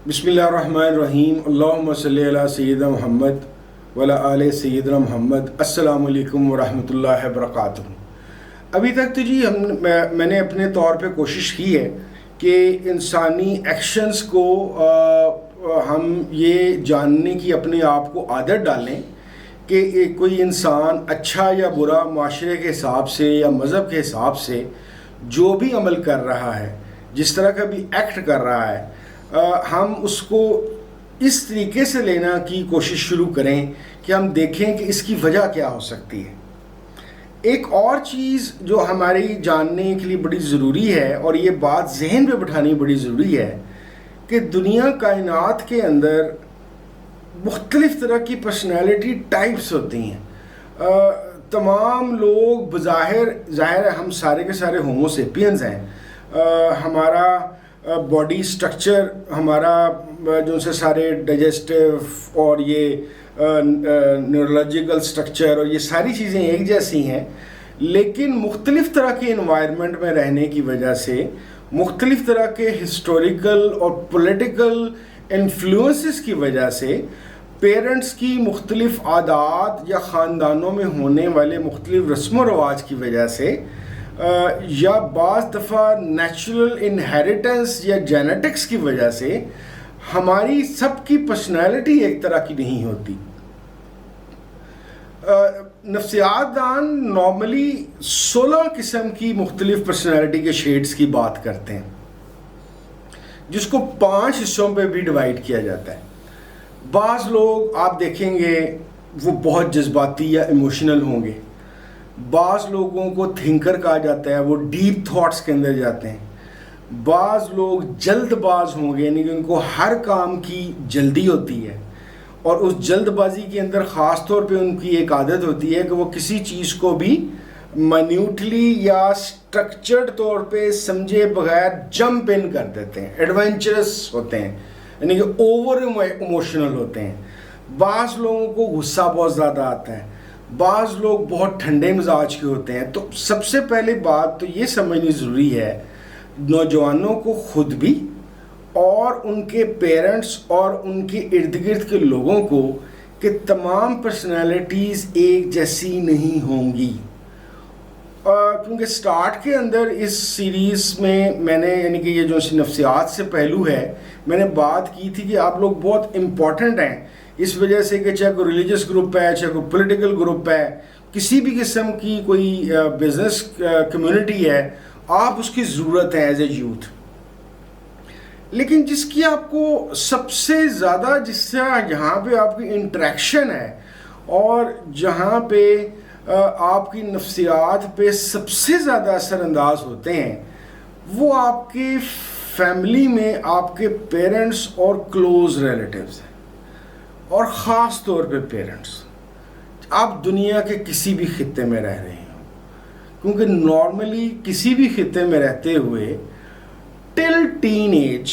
بسم اللہ الرحمن الرحیم، اللہم صلی علی سیدنا محمد وعلی آل سیدنا محمد۔ السلام علیکم ورحمۃ اللہ وبرکاتہ۔ ابھی تک تو جی میں نے اپنے طور پہ کوشش کی ہے کہ انسانی ایکشنز کو ہم یہ جاننے کی اپنے آپ کو عادت ڈالیں کہ کوئی انسان اچھا یا برا معاشرے کے حساب سے یا مذہب کے حساب سے جو بھی عمل کر رہا ہے، جس طرح کا بھی ایکٹ کر رہا ہے، ہم اس کو اس طریقے سے لینا کی کوشش شروع کریں کہ ہم دیکھیں کہ اس کی وجہ کیا ہو سکتی ہے۔ ایک اور چیز جو ہماری جاننے کے لیے بڑی ضروری ہے، اور یہ بات ذہن پہ بٹھانی بڑی ضروری ہے، کہ دنیا کائنات کے اندر مختلف طرح کی پرسنالٹی ٹائپس ہوتی ہیں۔ تمام لوگ بظاہر ظاہر ہے ہم سارے کے سارے ہومو سیپینز ہیں۔ ہمارا باڈی سٹرکچر، ہمارا جو سے سارے ڈائجسٹیو اور یہ نیورولوجیکل سٹرکچر اور یہ ساری چیزیں ایک جیسی ہیں، لیکن مختلف طرح کے انوائرمنٹ میں رہنے کی وجہ سے، مختلف طرح کے ہسٹوریکل اور پولیٹیکل انفلوئنسز کی وجہ سے، پیرنٹس کی مختلف عادات یا خاندانوں میں ہونے والے مختلف رسم و رواج کی وجہ سے، یا بعض دفعہ نیچرل انہیریٹنس یا جینیٹکس کی وجہ سے ہماری سب کی پرسنالٹی ایک طرح کی نہیں ہوتی۔ نفسیات دان نارملی 16 قسم کی مختلف پرسنالٹی کے شیڈز کی بات کرتے ہیں، جس کو 5 حصوں پہ بھی ڈیوائیڈ کیا جاتا ہے۔ بعض لوگ آپ دیکھیں گے وہ بہت جذباتی یا ایموشنل ہوں گے، بعض لوگوں کو تھنکر کہا جاتا ہے، وہ ڈیپ تھاٹس کے اندر جاتے ہیں۔ بعض لوگ جلد باز ہوں گے، یعنی کہ ان کو ہر کام کی جلدی ہوتی ہے، اور اس جلد بازی کے اندر خاص طور پہ ان کی ایک عادت ہوتی ہے کہ وہ کسی چیز کو بھی مائنیوٹلی یا سٹرکچرڈ طور پہ سمجھے بغیر جمپ ان کر دیتے ہیں، ایڈونچرس ہوتے ہیں، یعنی کہ اوور ایموشنل ہوتے ہیں۔ بعض لوگوں کو غصہ بہت زیادہ آتا ہے، بعض لوگ بہت ٹھنڈے مزاج کے ہوتے ہیں۔ تو سب سے پہلے بات تو یہ سمجھنی ضروری ہے نوجوانوں کو خود بھی اور ان کے پیرنٹس اور ان کے ارد گرد کے لوگوں کو، کہ تمام پرسنالٹیز ایک جیسی نہیں ہوں گی۔ کیونکہ سٹارٹ کے اندر اس سیریز میں نے یعنی کہ یہ جو نفسیات سے پہلو ہے، میں نے بات کی تھی کہ آپ لوگ بہت امپورٹنٹ ہیں، اس وجہ سے کہ چاہے کوئی ریلیجس گروپ ہے، چاہے کوئی پولیٹیکل گروپ ہے، کسی بھی قسم کی کوئی بزنس کمیونٹی ہے، آپ اس کی ضرورت ہے ایز اے یوتھ۔ لیکن جس کی آپ کو سب سے زیادہ، جس سے یہاں پہ آپ کی انٹریکشن ہے اور جہاں پہ آپ کی نفسیات پہ سب سے زیادہ اثر انداز ہوتے ہیں، وہ آپ کے فیملی میں آپ کے پیرنٹس اور کلوز ریلیٹیوز ہیں، اور خاص طور پہ پیرنٹس۔ آپ دنیا کے کسی بھی خطے میں رہ رہے ہوں، کیونکہ نارملی کسی بھی خطے میں رہتے ہوئے ٹل ٹین ایج،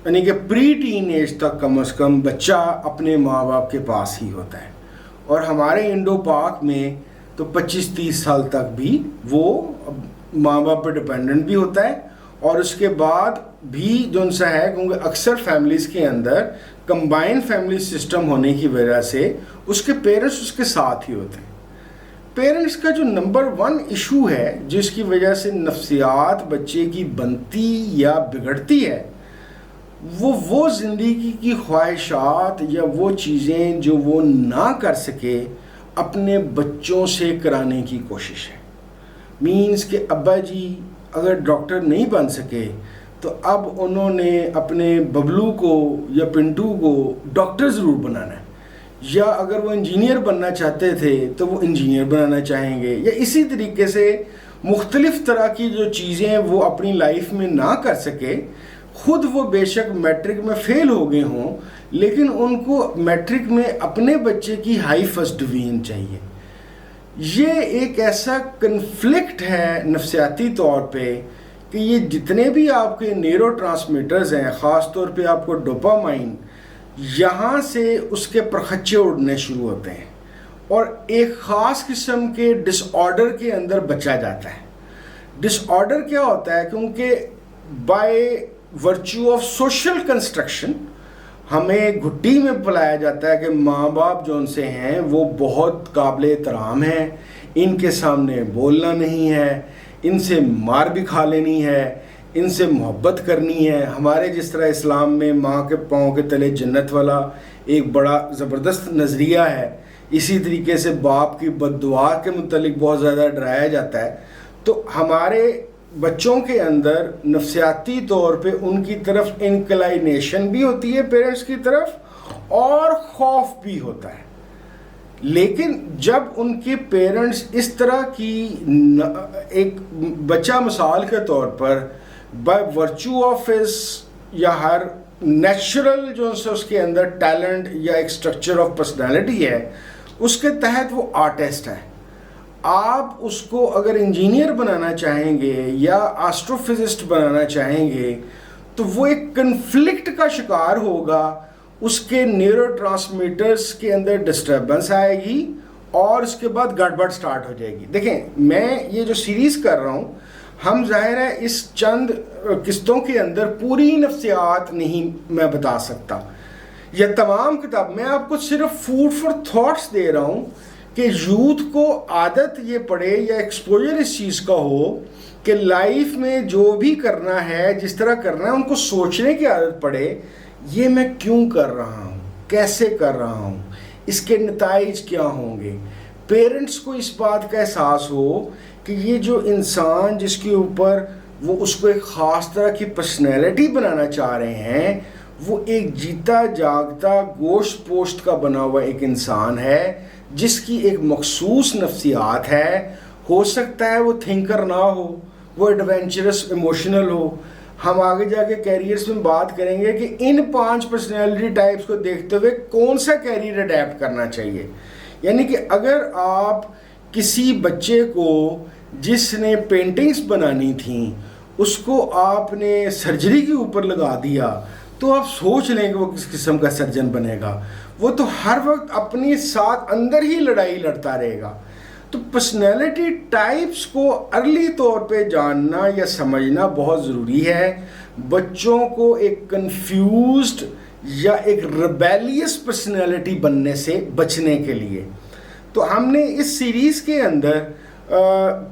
یعنی کہ پری ٹین ایج تک کم از کم بچہ اپنے ماں باپ کے پاس ہی ہوتا ہے، اور ہمارے انڈو پاک میں تو 25-30 سال تک بھی وہ ماں باپ پہ ڈپینڈنٹ بھی ہوتا ہے، اور اس کے بعد بھی جو سا ہے، کیونکہ اکثر فیملیز کے اندر کمبائن فیملی سسٹم ہونے کی وجہ سے اس کے پیرنٹس اس کے ساتھ ہی ہوتے ہیں۔ پیرنٹس کا جو نمبر 1 ایشو ہے جس کی وجہ سے نفسیات بچے کی بنتی یا بگڑتی ہے، وہ زندگی کی خواہشات یا وہ چیزیں جو وہ نہ کر سکے اپنے بچوں سے کرانے کی کوشش ہے۔ مینس کہ ابا جی اگر ڈاکٹر نہیں بن سکے تو اب انہوں نے اپنے ببلو کو یا پنٹو کو ڈاکٹر ضرور بنانا ہے، یا اگر وہ انجینئر بننا چاہتے تھے تو وہ انجینئر بنانا چاہیں گے، یا اسی طریقے سے مختلف طرح کی جو چیزیں وہ اپنی لائف میں نہ کر سکے۔ خود وہ بے شک میٹرک میں فیل ہو گئے ہوں، لیکن ان کو میٹرک میں اپنے بچے کی ہائی فرسٹ ڈویژن چاہیے۔ یہ ایک ایسا کنفلکٹ ہے نفسیاتی طور پہ کہ یہ جتنے بھی آپ کے نیورو ٹرانسمیٹرز ہیں، خاص طور پہ آپ کو ڈوپامائن، یہاں سے اس کے پرخچے اڑنے شروع ہوتے ہیں، اور ایک خاص قسم کے ڈس آرڈر کے اندر بچا جاتا ہے۔ ڈس آرڈر کیا ہوتا ہے؟ کیونکہ by virtue of social construction ہمیں گھٹی میں پلایا جاتا ہے کہ ماں باپ جو ان سے ہیں وہ بہت قابل احترام ہیں، ان کے سامنے بولنا نہیں ہے، ان سے مار بھی کھا لینی ہے، ان سے محبت کرنی ہے. ہمارے جس طرح اسلام میں ماں کے پاؤں کے تلے جنت والا ایک بڑا زبردست نظریہ ہے، اسی طریقے سے باپ کی بد دعا کے متعلق بہت زیادہ ڈرایا جاتا ہے. تو ہمارے بچوں کے اندر نفسیاتی طور پہ ان کی طرف انکلائنیشن بھی ہوتی ہے پیرنٹس کی طرف، اور خوف بھی ہوتا ہے. لیکن جب ان کے پیرنٹس اس طرح کی ایک بچہ مثال کے طور پر بائی ورچو آف ہز یا ہر نیچرل جو اس کے اندر ٹیلنٹ یا ایک اسٹرکچر آف پرسنالٹی ہے، اس کے تحت وہ آرٹسٹ ہے. آپ اس کو اگر انجینئر بنانا چاہیں گے یا آسٹرو فزسٹ بنانا چاہیں گے تو وہ ایک کنفلکٹ کا شکار ہوگا، اس کے نیورو ٹرانسمیٹرز کے اندر ڈسٹربنس آئے گی اور اس کے بعد گڑبڑ سٹارٹ ہو جائے گی. دیکھیں میں یہ جو سیریز کر رہا ہوں، ہم ظاہر ہے اس چند قسطوں کے اندر پوری نفسیات نہیں میں بتا سکتا یا تمام کتاب، میں آپ کو صرف فوڈ فار تھاٹس دے رہا ہوں کہ یوتھ کو عادت یہ پڑے یا ایکسپوجر اس چیز کا ہو کہ لائف میں جو بھی کرنا ہے، جس طرح کرنا ہے، ان کو سوچنے کی عادت پڑے. یہ میں کیوں کر رہا ہوں، کیسے کر رہا ہوں، اس کے نتائج کیا ہوں گے. پیرنٹس کو اس بات کا احساس ہو کہ یہ جو انسان جس کے اوپر وہ اس کو ایک خاص طرح کی پرسنالٹی بنانا چاہ رہے ہیں، وہ ایک جیتا جاگتا گوشت پوشت کا بنا ہوا ایک انسان ہے جس کی ایک مخصوص نفسیات ہے. ہو سکتا ہے وہ تھنکر نہ ہو، وہ ایڈونچرس ایموشنل ہو. ہم آگے جا کے کیریئرز میں بات کریں گے کہ ان 5 پرسنالٹی ٹائپس کو دیکھتے ہوئے کون سا کیریئر اڈیپٹ کرنا چاہیے. یعنی کہ اگر آپ کسی بچے کو جس نے پینٹنگز بنانی تھیں اس کو آپ نے سرجری کے اوپر لگا دیا تو آپ سوچ لیں کہ وہ کس قسم کا سرجن بنے گا. وہ تو ہر وقت اپنی ساتھ اندر ہی لڑائی لڑتا رہے گا. تو پرسنالٹی ٹائپس کو ارلی طور پہ جاننا یا سمجھنا بہت ضروری ہے بچوں کو ایک کنفیوزڈ یا ایک ریبیلیس پرسنالٹی بننے سے بچنے کے لیے. تو ہم نے اس سیریز کے اندر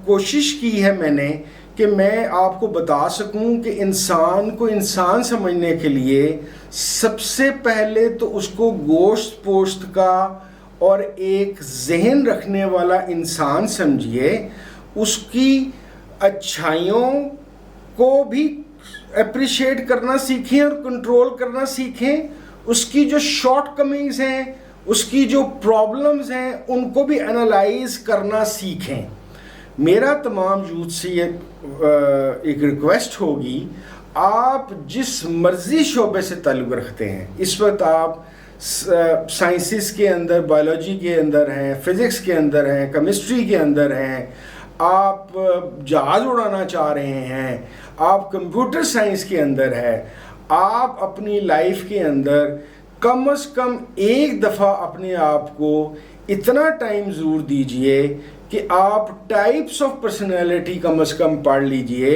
کوشش کی ہے میں نے کہ میں آپ کو بتا سکوں کہ انسان کو انسان سمجھنے کے لیے سب سے پہلے تو اس کو گوشت پوشت کا اور ایک ذہن رکھنے والا انسان سمجھیے. اس کی اچھائیوں کو بھی اپریشیٹ کرنا سیکھیں اور کنٹرول کرنا سیکھیں. اس کی جو شارٹ کمنگز ہیں، اس کی جو پرابلمز ہیں، ان کو بھی انالائز کرنا سیکھیں. میرا تمام یوتھ سے یہ ایک ریکویسٹ ہوگی، آپ جس مرضی شعبے سے تعلق رکھتے ہیں، اس وقت آپ سائنسز کے اندر، بایولوجی کے اندر ہیں، فزکس کے اندر ہیں، کیمسٹری کے اندر ہیں، آپ جہاز اڑانا چاہ رہے ہیں، آپ کمپیوٹر سائنس کے اندر ہے، آپ اپنی لائف کے اندر کم از کم ایک دفعہ اپنے آپ کو اتنا ٹائم ضرور دیجئے کہ آپ ٹائپس آف پرسنالٹی کم از کم پڑھ لیجئے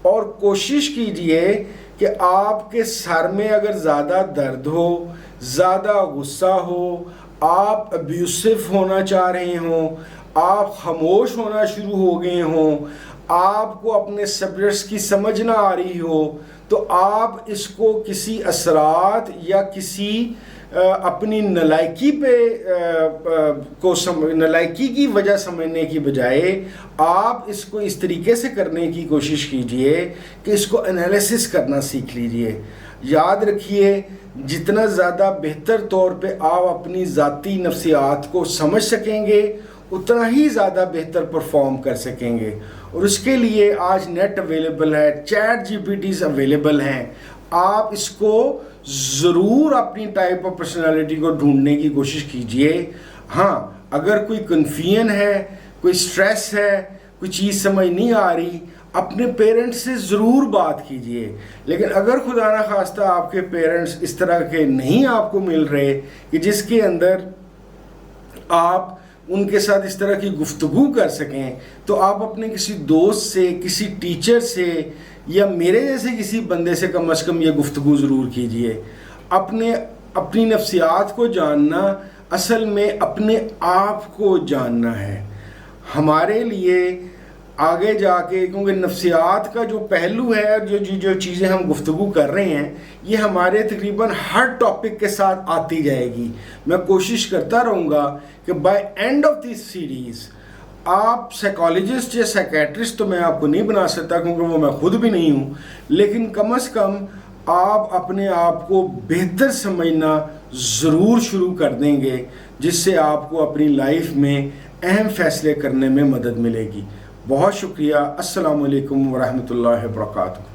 اور کوشش کیجئے کہ آپ کے سر میں اگر زیادہ درد ہو، زیادہ غصہ ہو، آپ ابیوسو ہونا چاہ رہے ہوں، آپ خاموش ہونا شروع ہو گئے ہوں، آپ کو اپنے سبجیکٹس کی سمجھ نہ آ رہی ہو، تو آپ اس کو کسی اثرات یا کسی اپنی نالائکی نالائکی کی وجہ سمجھنے کی بجائے آپ اس کو اس طریقے سے کرنے کی کوشش کیجئے کہ اس کو انالیسس کرنا سیکھ لیجئے. یاد رکھیے، جتنا زیادہ بہتر طور پہ آپ اپنی ذاتی نفسیات کو سمجھ سکیں گے اتنا ہی زیادہ بہتر پرفارم کر سکیں گے. اور اس کے لیے آج نیٹ اویلیبل ہے، چیٹ جی پی ٹیز اویلیبل ہیں. آپ اس کو ضرور اپنی ٹائپ آف پرسنالٹی کو ڈھونڈنے کی کوشش کیجئے. ہاں، اگر کوئی کنفیوژن ہے، کوئی سٹریس ہے، کوئی چیز سمجھ نہیں آ رہی، اپنے پیرنٹس سے ضرور بات کیجئے. لیکن اگر خدا نہ خواستہ آپ کے پیرنٹس اس طرح کے نہیں آپ کو مل رہے کہ جس کے اندر آپ ان کے ساتھ اس طرح کی گفتگو کر سکیں، تو آپ اپنے کسی دوست سے، کسی ٹیچر سے، یا میرے جیسے کسی بندے سے کم از کم یہ گفتگو ضرور کیجئے. اپنی نفسیات کو جاننا اصل میں اپنے آپ کو جاننا ہے. ہمارے لیے آگے جا کے، کیونکہ نفسیات کا جو پہلو ہے، جو چیزیں ہم گفتگو کر رہے ہیں، یہ ہمارے تقریباً ہر ٹاپک کے ساتھ آتی جائے گی. میں کوشش کرتا رہوں گا کہ by and of this series آپ سائیکالوجسٹ یا سائیکیٹرسٹ تو میں آپ کو نہیں بنا سکتا، کیونکہ وہ میں خود بھی نہیں ہوں، لیکن کم از کم آپ اپنے آپ کو بہتر سمجھنا ضرور شروع کر دیں گے، جس سے آپ کو اپنی لائف میں اہم فیصلے کرنے میں مدد ملے گی. بہت شکریہ. السلام علیکم ورحمۃ اللہ وبرکاتہ.